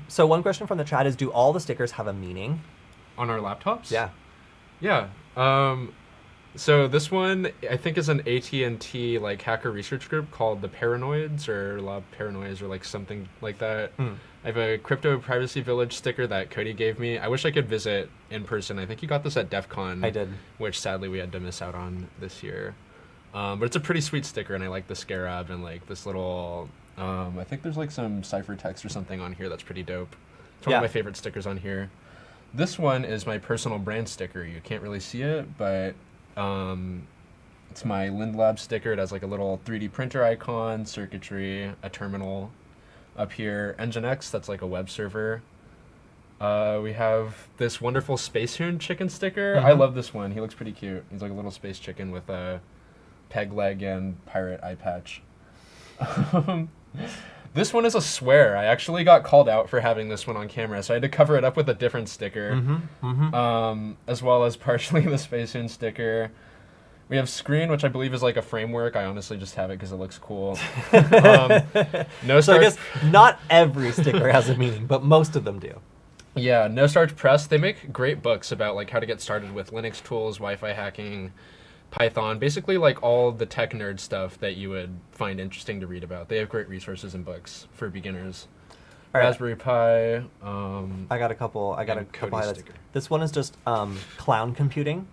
So one question from the chat is, do all the stickers have a meaning? On our laptops? Yeah. Yeah. So this one, I think, is an AT&T like hacker research group called the Paranoids or Lab Paranoids or like something like that. I have a Crypto Privacy Village sticker that Cody gave me. I wish I could visit in person. I think you got this at DEF CON. I did. Which sadly we had to miss out on this year. But it's a pretty sweet sticker, and I like the scarab and like this little, I think there's like some ciphertext or something on here that's pretty dope. It's one of my favorite stickers on here. This one is my personal brand sticker. You can't really see it, but it's my LindLab sticker. It has like a little 3D printer icon, circuitry, a terminal up here. Nginx, that's like a web server. We have this wonderful Space Hoon chicken sticker. I love this one. He looks pretty cute. He's like a little space chicken with a peg leg and pirate eye patch. This one is a swear. I actually got called out for having this one on camera, so I had to cover it up with a different sticker, as well as partially the Space Hoon sticker. We have Screen, which I believe is like a framework. I honestly just have it because it looks cool. No So I guess not every sticker has a meaning, but most of them do. Yeah, No Starch Press. They make great books about like how to get started with Linux tools, Wi-Fi hacking, Python, basically like all the tech nerd stuff that you would find interesting to read about. They have great resources and books for beginners. All right. Raspberry Pi. I got a couple highlights. Sticker. This one is just clown computing.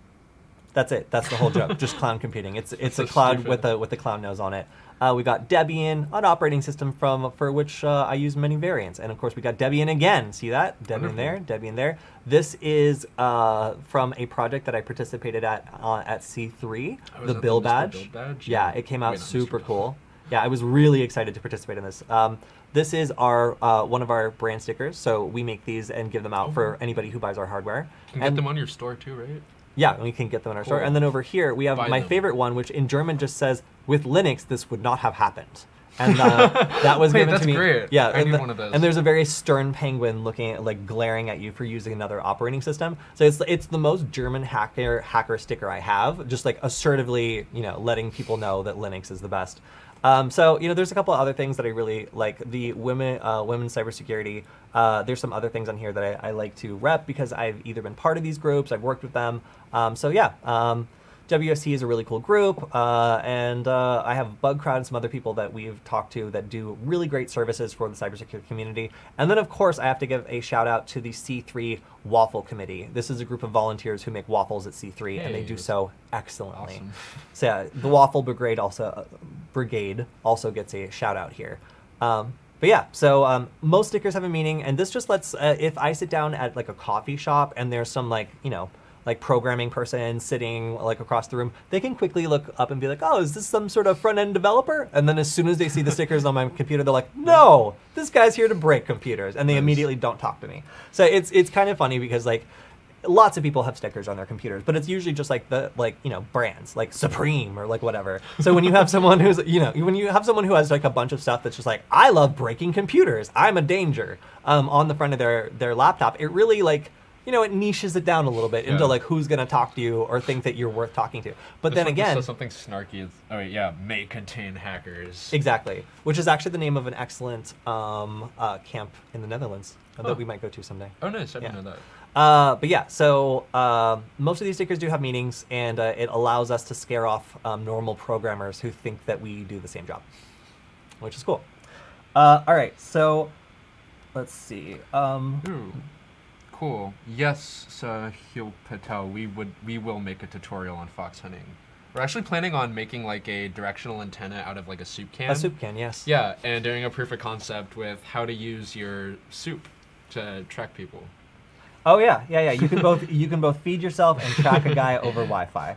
That's it. That's the whole joke. Just clown computing. It's so a cloud stupid. with a clown nose on it. We got Debian, an operating system for which I use many variants, and of course we got Debian again. See that? Debian there, Debian there. This is from a project that I participated at C3, the Bill badge. Yeah, it came out super cool. Yeah, I was really excited to participate in this. This is our one of our brand stickers, so we make these and give them out for anybody who buys our hardware. You can get them on your store too, right? Yeah, we can get them in our store. And then over here, we have my favorite one, which in German just says, with Linux, this would not have happened. And that was given to me. Great. Yeah, I need one of those. And there's a very stern penguin looking at, like, glaring at you for using another operating system. So it's the most German hacker sticker I have, just like assertively, you know, letting people know that Linux is the best. So, you know, there's a couple other things that I really like. The women's cybersecurity. There's some other things on here that I like to rep because I've either been part of these groups, I've worked with them. So yeah, WSC is a really cool group, and I have BugCrowd and some other people that we've talked to that do really great services for the cybersecurity community. And then, of course, I have to give a shout out to the C3 Waffle Committee. This is a group of volunteers who make waffles at C3, and they do so excellently. Awesome. So yeah, the Waffle Brigade also gets a shout out here. But yeah, so most stickers have a meaning, and this just lets, if I sit down at like a coffee shop and there's some like, you know, like programming person sitting like across the room, they can quickly look up and be like, oh, is this some sort of front-end developer? And then as soon as they see the stickers on my computer, they're like, no, this guy's here to break computers. And they immediately don't talk to me. So it's kind of funny because like lots of people have stickers on their computers, but it's usually just like brands like Supreme or like whatever. So when you have someone who's, when you have someone who has like a bunch of stuff that's just like, I love breaking computers, I'm a danger, on the front of their laptop, it really like, it niches it down a little bit into like who's going to talk to you or think that you're worth talking to. But then again, something snarky. May contain hackers. Exactly, which is actually the name of an excellent camp in the Netherlands that we might go to someday. Oh, nice! I didn't know that. But yeah, so most of these stickers do have meanings, and it allows us to scare off normal programmers who think that we do the same job, which is cool. All right, so let's see. Cool. Yes, Sahil Patel. We will make a tutorial on fox hunting. We're actually planning on making like a directional antenna out of like a soup can. A soup can, yes. Yeah, and doing a proof of concept with how to use your soup to track people. Oh yeah. You can both feed yourself and track a guy over Wi-Fi.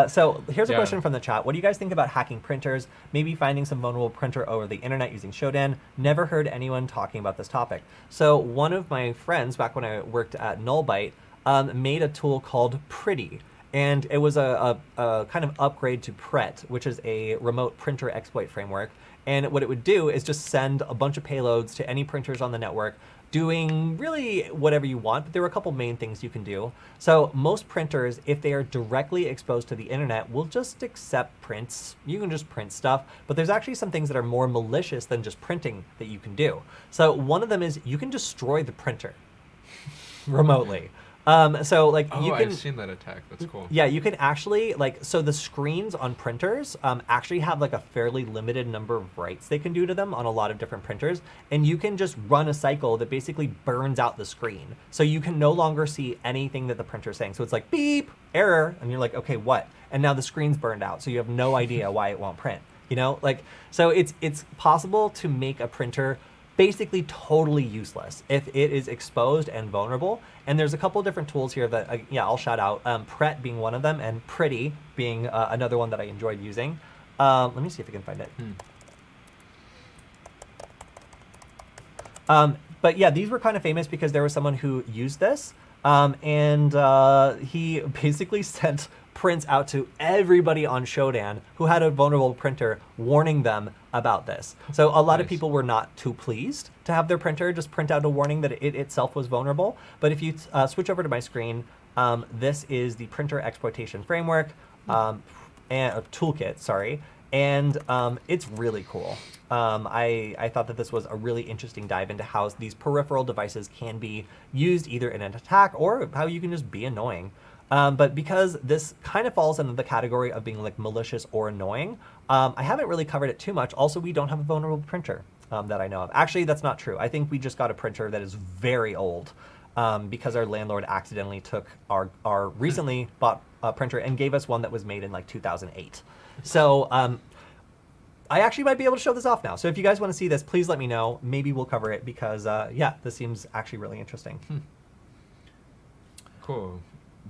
So here's a question from the chat. What do you guys think about hacking printers? Maybe finding some vulnerable printer over the internet using Shodan? Never heard anyone talking about this topic. So one of my friends, back when I worked at Nullbyte, made a tool called Pretty. And it was a kind of upgrade to Pret, which is a remote printer exploit framework. And what it would do is just send a bunch of payloads to any printers on the network, doing really whatever you want, but there were a couple main things you can do. So most printers, if they are directly exposed to the internet, will just accept prints. You can just print stuff, but there's actually some things that are more malicious than just printing that you can do. So one of them is you can destroy the printer remotely. So like you can, I've seen that attack. That's cool. Yeah, you can actually so the screens on printers actually have like a fairly limited number of writes they can do to them on a lot of different printers, and you can just run a cycle that basically burns out the screen, so you can no longer see anything that the printer's saying. So it's like beep, error, and you're like, okay, what? And now the screen's burned out, so you have no idea why it won't print. So it's possible to make a printer basically totally useless if it is exposed and vulnerable. And there's a couple different tools here that, I'll shout out. Pret being one of them, and Pretty being another one that I enjoyed using. Let me see if I can find it. But yeah, these were kind of famous because there was someone who used this, and he basically sent prints out to everybody on Shodan who had a vulnerable printer, warning them about this. So a lot of people were not too pleased to have their printer just print out a warning that it itself was vulnerable. But if you switch over to my screen, this is the printer exploitation framework and toolkit, sorry. And it's really cool. I thought that this was a really interesting dive into how these peripheral devices can be used either in an attack or how you can just be annoying. But because this kind of falls into the category of being like malicious or annoying, I haven't really covered it too much. Also, we don't have a vulnerable printer that I know of. Actually, that's not true. I think we just got a printer that is very old because our landlord accidentally took our recently bought printer and gave us one that was made in like 2008. So I actually might be able to show this off now. So if you guys want to see this, please let me know. Maybe we'll cover it because, this seems actually really interesting. Cool.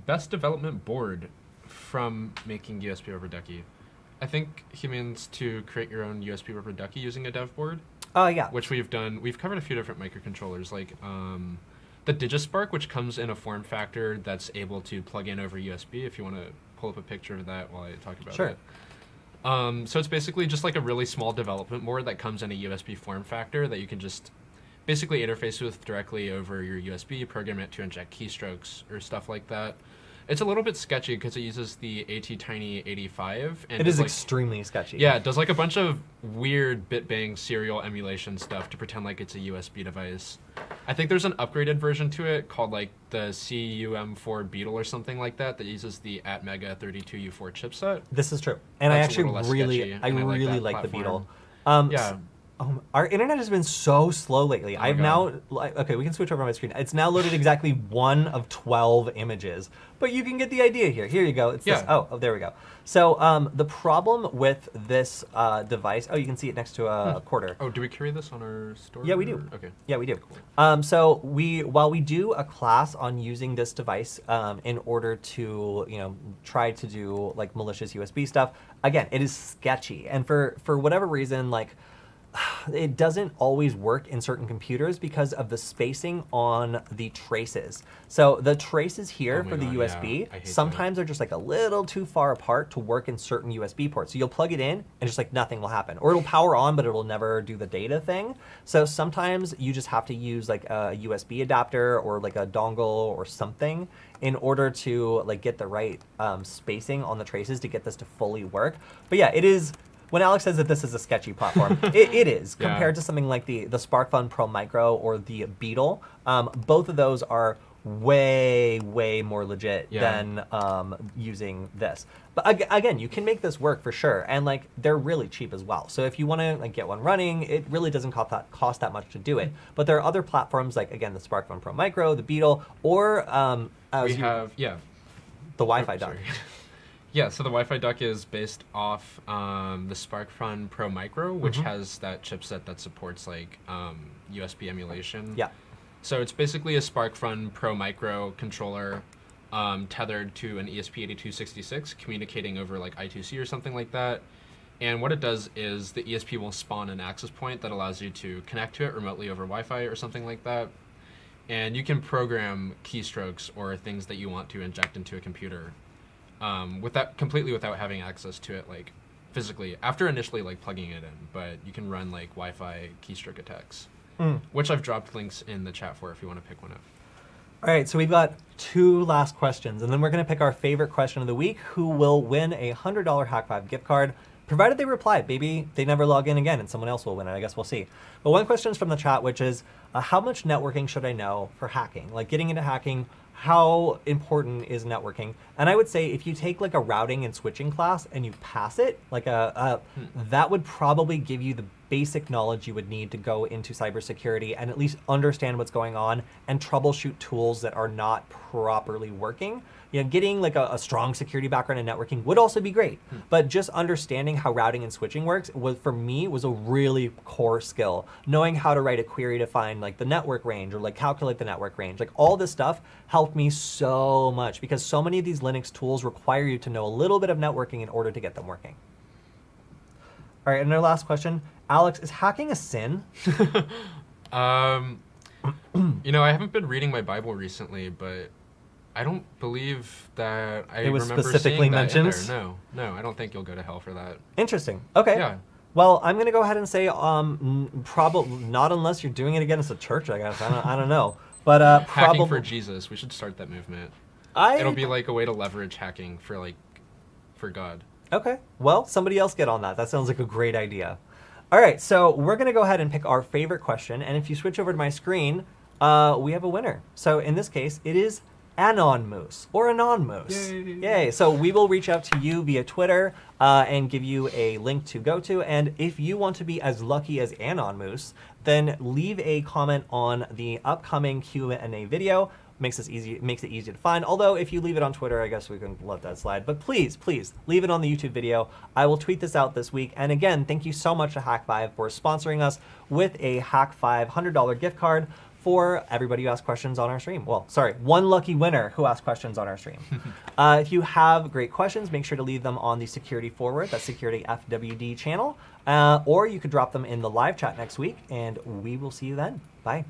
Best development board from making USB over Ducky. I think he means to create your own USB over Ducky using a dev board. Yeah. Which we've done. We've covered a few different microcontrollers, like the Digispark, which comes in a form factor that's able to plug in over USB. If you want to pull up a picture of that while I talk about it. So it's basically just like a really small development board that comes in a USB form factor that you can just basically interface with directly over your USB, program it to inject keystrokes or stuff like that. It's a little bit sketchy because it uses the ATtiny 85. And it is extremely sketchy. Yeah, it does like a bunch of weird bitbang serial emulation stuff to pretend like it's a USB device. I think there's an upgraded version to it called like the CUM4 Beetle or something like that uses the Atmega 32U4 chipset. This is true. And I actually really like the Beetle. Our internet has been so slow lately. Okay, we can switch over my screen. It's now loaded exactly 1 of 12 images, but you can get the idea here. Here you go. It's this. Oh, there we go. So the problem with this device, you can see it next to a quarter. Oh, do we carry this on our store? Yeah, we do. Okay. Yeah, we do. Cool. So while we do a class on using this device in order to, try to do like malicious USB stuff, again, it is sketchy. And for whatever reason, like, it doesn't always work in certain computers because of the spacing on the traces. So the traces here for the USB sometimes are just like a little too far apart to work in certain USB ports. So you'll plug it in and just like nothing will happen. Or it'll power on, but it'll never do the data thing. So sometimes you just have to use like a USB adapter or like a dongle or something in order to like get the right spacing on the traces to get this to fully work. But yeah, it is. When Alex says that this is a sketchy platform, it is compared to something like the SparkFun Pro Micro or the Beetle. Both of those are way more legit than using this. But again, you can make this work for sure, and like they're really cheap as well. So if you want to like get one running, it really doesn't cost that much to do it. But there are other platforms like again the SparkFun Pro Micro, the Beetle, or the Wi-Fi done. Yeah, so the Wi-Fi duck is based off the SparkFun Pro Micro, which has that chipset that supports like USB emulation. Yeah. So it's basically a SparkFun Pro Micro controller tethered to an ESP8266, communicating over like I2C or something like that. And what it does is the ESP will spawn an access point that allows you to connect to it remotely over Wi-Fi or something like that. And you can program keystrokes or things that you want to inject into a computer completely without having access to it like physically after initially like plugging it in. But you can run like Wi-Fi keystroke attacks, which I've dropped links in the chat for if you want to pick one up. All right, so we've got 2 last questions, and then we're going to pick our favorite question of the week, who will win a $100 Hack5 gift card, provided they reply. Maybe they never log in again and someone else will win it. I guess we'll see. But one question is from the chat, which is, how much networking should I know for hacking? Like getting into hacking, how important is networking? And I would say if you take like a routing and switching class and you pass it, like that would probably give you the basic knowledge you would need to go into cybersecurity and at least understand what's going on and troubleshoot tools that are not properly working. You know, getting like a strong security background in networking would also be great, but just understanding how routing and switching works for me was a really core skill. Knowing how to write a query to find like the network range or like calculate the network range, like all this stuff helped me so much because so many of these Linux tools require you to know a little bit of networking in order to get them working. All right, and our last question, Alex, is hacking a sin? You know, I haven't been reading my Bible recently, but I don't believe that it was remember specifically seeing that mentioned. In there. No, I don't think you'll go to hell for that. Interesting. Okay. Yeah. Well, I'm gonna go ahead and say probably not unless you're doing it against a church. I guess I don't know, but Hacking probably for Jesus. We should start that movement. I It'll be like a way to leverage hacking for God. Okay. Well, somebody else get on that. That sounds like a great idea. All right, so we're going to go ahead and pick our favorite question. And if you switch over to my screen, we have a winner. So in this case, it is Anonmoose or Anonmoose. Yay. So we will reach out to you via Twitter and give you a link to go to. And if you want to be as lucky as Anonmoose, then leave a comment on the upcoming Q&A video. Makes it easy to find. Although if you leave it on Twitter, I guess we can let that slide. But please leave it on the YouTube video. I will tweet this out this week. And again, thank you so much to Hack5 for sponsoring us with a Hack5 $100 gift card for everybody who asked questions on our stream. Well, sorry, one lucky winner who asked questions on our stream. If you have great questions, make sure to leave them on the SecurityFWD, that's SecurityFWD channel, or you could drop them in the live chat next week, and we will see you then. Bye.